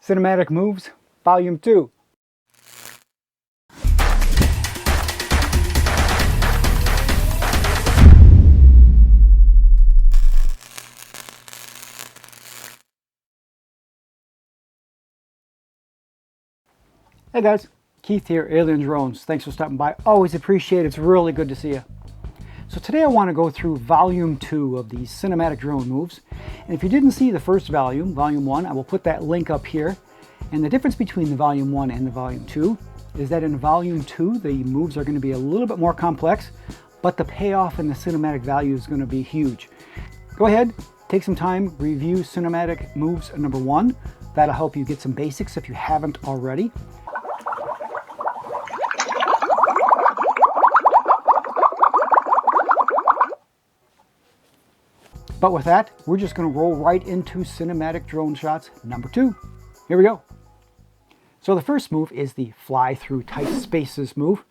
Cinematic Moves, Volume 2. Hey guys, Keith here, Alien Drones. Thanks for stopping by. Always appreciate it. It's really good to see you. So today I want to go through Volume 2 of these cinematic drone moves. And if you didn't see the first volume, Volume 1, I will put that link up here. And the difference between the Volume 1 and the Volume 2 is that in Volume 2, the moves are going to be a little bit more complex, but the payoff and the cinematic value is going to be huge. Go ahead, take some time, review Cinematic Moves number 1. That'll help you get some basics if you haven't already. But with that, we're just going to roll right into cinematic drone shots number 2. Here we go. So the first move is the fly through tight spaces move.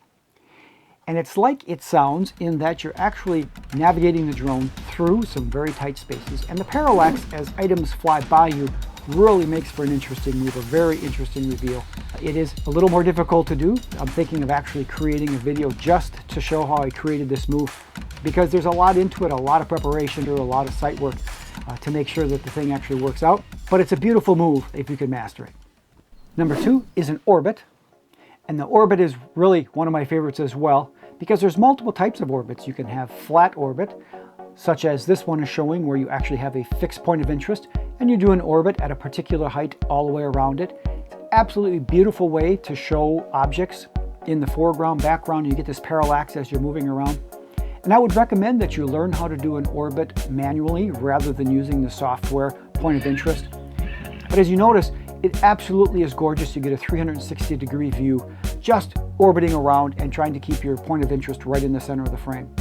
And it's like it sounds in that you're actually navigating the drone through some very tight spaces. And the parallax as items fly by you really makes for an interesting move, a very interesting reveal. It is a little more difficult to do. I'm thinking of actually creating a video just to show how I created this move, because there's a lot into it, a lot of preparation, a lot of site work to make sure that the thing actually works out. But it's a beautiful move if you can master it. Number 2 is an orbit. And the orbit is really one of my favorites as well, because there's multiple types of orbits. You can have flat orbit, such as this one is showing, where you actually have a fixed point of interest and you do an orbit at a particular height all the way around it. It's an absolutely beautiful way to show objects in the foreground, background. You get this parallax as you're moving around. And I would recommend that you learn how to do an orbit manually rather than using the software point of interest. But as you notice, it absolutely is gorgeous. You get a 360-degree view just orbiting around and trying to keep your point of interest right in the center of the frame.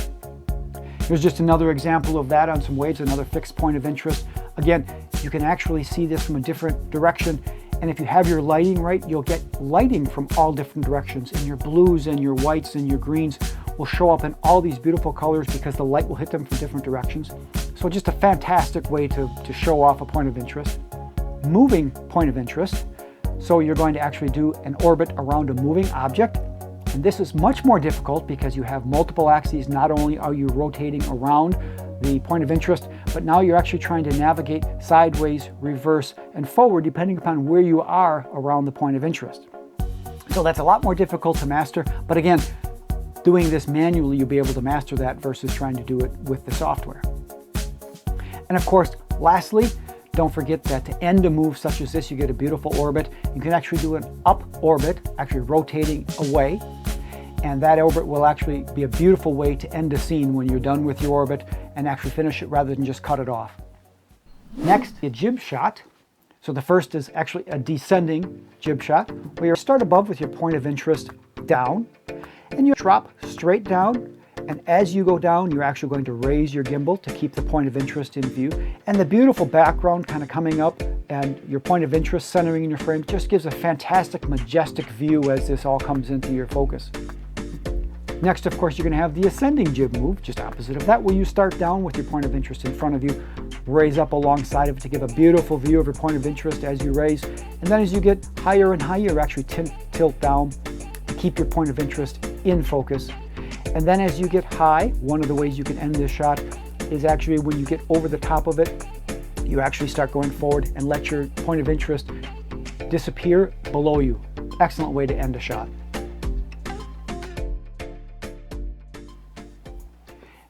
Here's just another example of that on some waves, another fixed point of interest. Again, you can actually see this from a different direction. And if you have your lighting right, you'll get lighting from all different directions. And your blues and your whites and your greens will show up in all these beautiful colors because the light will hit them from different directions. So just a fantastic way to show off a point of interest. Moving point of interest. So you're going to actually do an orbit around a moving object. And this is much more difficult because you have multiple axes. Not only are you rotating around the point of interest, but now you're actually trying to navigate sideways, reverse, and forward depending upon where you are around the point of interest. So that's a lot more difficult to master. But again, doing this manually, you'll be able to master that versus trying to do it with the software. And of course, lastly, don't forget that to end a move such as this, you get a beautiful orbit. You can actually do an up orbit, actually rotating away. And that orbit will actually be a beautiful way to end a scene when you're done with your orbit and actually finish it rather than just cut it off. Next, a jib shot. So the first is actually a descending jib shot, where you start above with your point of interest down, and you drop straight down. And as you go down, you're actually going to raise your gimbal to keep the point of interest in view. And the beautiful background kind of coming up and your point of interest centering in your frame just gives a fantastic, majestic view as this all comes into your focus. Next, of course, you're going to have the ascending jib move, just opposite of that, where you start down with your point of interest in front of you, raise up alongside of it to give a beautiful view of your point of interest as you raise. And then as you get higher and higher, you actually tilt down to keep your point of interest in focus. And then as you get high, one of the ways you can end this shot is actually when you get over the top of it, you actually start going forward and let your point of interest disappear below you. Excellent way to end a shot.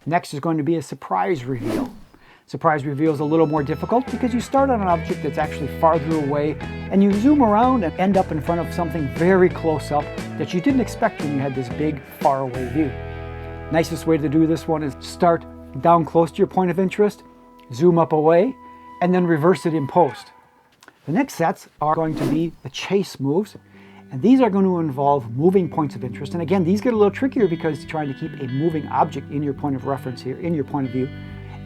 Next is going to be a surprise reveal. Surprise reveal is a little more difficult because you start on an object that's actually farther away and you zoom around and end up in front of something very close up that you didn't expect when you had this big faraway view. Nicest way to do this one is start down close to your point of interest, zoom up away, and then reverse it in post. The next sets are going to be the chase moves. And these are going to involve moving points of interest. And again, these get a little trickier because you're trying to keep a moving object in your point of reference here, in your point of view.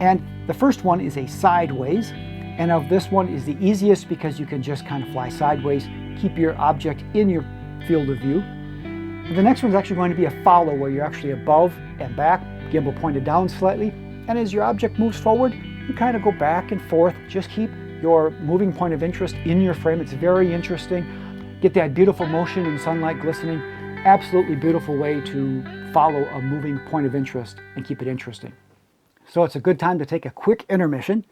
And the first one is a sideways. And of this one is the easiest because you can just kind of fly sideways, keep your object in your field of view. And the next one is actually going to be a follow, where you're actually above and back, gimbal pointed down slightly. And as your object moves forward, you kind of go back and forth, just keep your moving point of interest in your frame. It's very interesting. Get that beautiful motion and sunlight glistening. Absolutely beautiful way to follow a moving point of interest and keep it interesting. So it's a good time to take a quick intermission.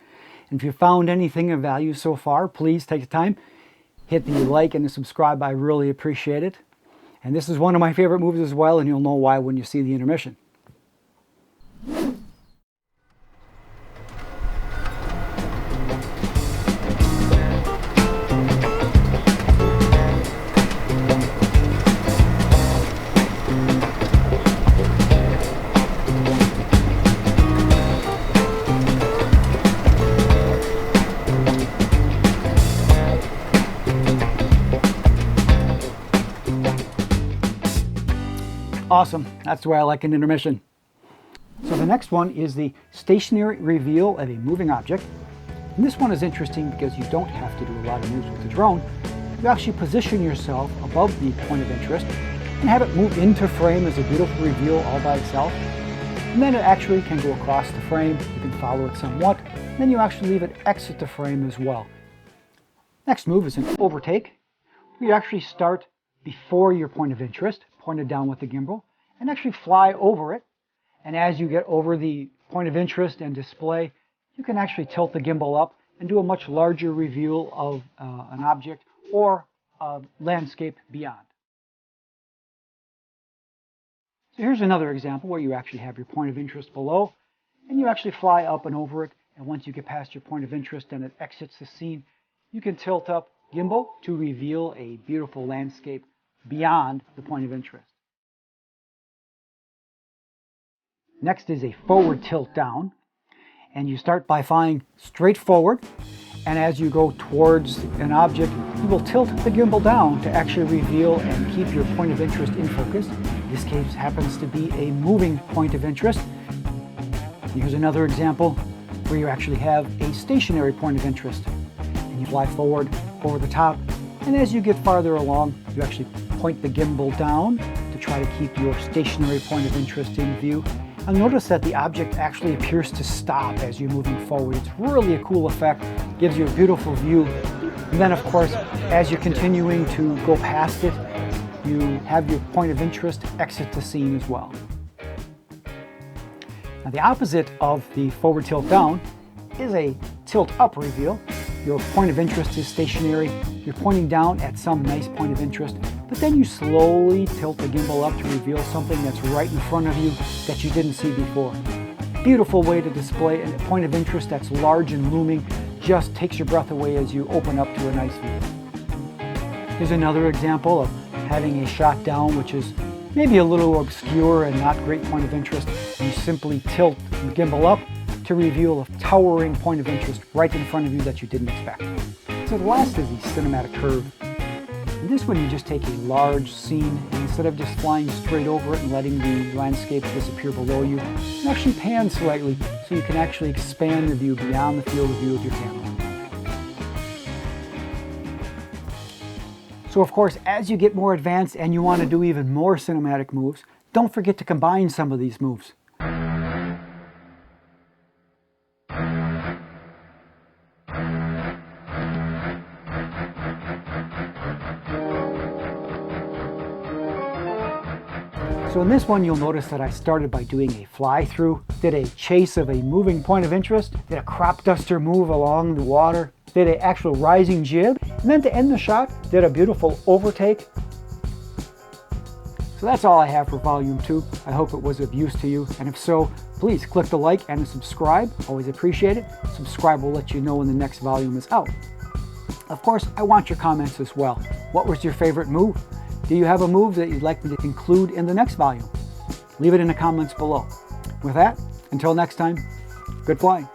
And if you found anything of value so far, please take the time, hit the like and the subscribe. I really appreciate it. And this is one of my favorite moves as well, and you'll know why when you see the intermission. Awesome, that's the way I like an intermission. So the next one is the stationary reveal of a moving object. And this one is interesting because you don't have to do a lot of moves with the drone. You actually position yourself above the point of interest and have it move into frame as a beautiful reveal all by itself. And then it actually can go across the frame, you can follow it somewhat, and then you actually leave it exit the frame as well. Next move is an overtake. You actually start before your point of interest, pointed down with the gimbal, and actually fly over it. And as you get over the point of interest and display, you can actually tilt the gimbal up and do a much larger reveal of an object or a landscape beyond. So here's another example where you actually have your point of interest below, and you actually fly up and over it, and once you get past your point of interest and it exits the scene, you can tilt up gimbal to reveal a beautiful landscape beyond the point of interest. Next is a forward tilt down, and you start by flying straight forward, and as you go towards an object, you will tilt the gimbal down to actually reveal and keep your point of interest in focus. In this case happens to be a moving point of interest. Here's another example where you actually have a stationary point of interest, and you fly forward over the top, and as you get farther along, you actually point the gimbal down to try to keep your stationary point of interest in view. And notice that the object actually appears to stop as you're moving forward. It's really a cool effect, gives you a beautiful view. And then of course, as you're continuing to go past it, you have your point of interest exit the scene as well. Now the opposite of the forward tilt down is a tilt up reveal. Your point of interest is stationary. You're pointing down at some nice point of interest, but then you slowly tilt the gimbal up to reveal something that's right in front of you that you didn't see before. Beautiful way to display a point of interest that's large and looming, just takes your breath away as you open up to a nice view. Here's another example of having a shot down, which is maybe a little obscure and not great point of interest. You simply tilt the gimbal up to reveal a towering point of interest right in front of you that you didn't expect. So the last is the cinematic curve. In this one, you just take a large scene, and instead of just flying straight over it and letting the landscape disappear below you, you actually pan slightly so you can actually expand the view beyond the field of view of your camera. So of course, as you get more advanced and you want to do even more cinematic moves, don't forget to combine some of these moves. So in this one, you'll notice that I started by doing a fly through, did a chase of a moving point of interest, did a crop duster move along the water, did an actual rising jib, and then to end the shot, did a beautiful overtake. So that's all I have for volume 2. I hope it was of use to you, and if so, please click the like and the subscribe. Always appreciate it. Subscribe will let you know when the next volume is out. Of course, I want your comments as well. What was your favorite move? Do you have a move that you'd like me to include in the next volume? Leave it in the comments below. With that, until next time, good flying.